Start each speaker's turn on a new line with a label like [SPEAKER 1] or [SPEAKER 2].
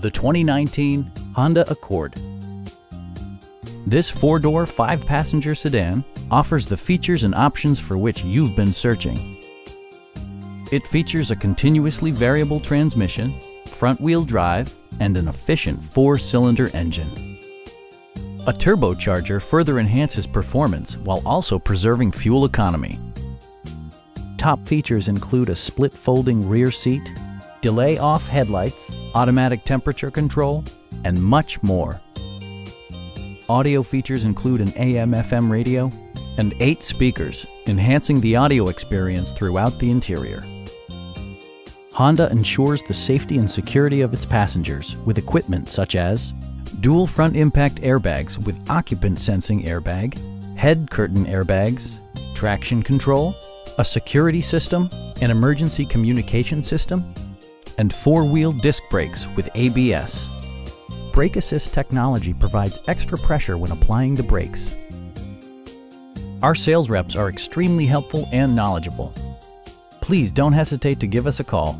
[SPEAKER 1] the 2019 Honda Accord. This four-door, five-passenger sedan offers the features and options for which you've been searching. It features a continuously variable transmission, front-wheel drive, and an efficient four-cylinder engine. A turbocharger further enhances performance while also preserving fuel economy. Top features include a split folding rear seat, delay-off headlights, automatic temperature control, and much more. Audio features include an AM/FM radio and 8 speakers, enhancing the audio experience throughout the interior. Honda ensures the safety and security of its passengers with equipment such as dual front impact airbags with occupant sensing airbag, head curtain airbags, traction control, a security system, an emergency communication system, and four-wheel disc brakes with ABS. Brake Assist technology provides extra pressure when applying the brakes. Our sales reps are extremely helpful and knowledgeable. Please don't hesitate to give us a call.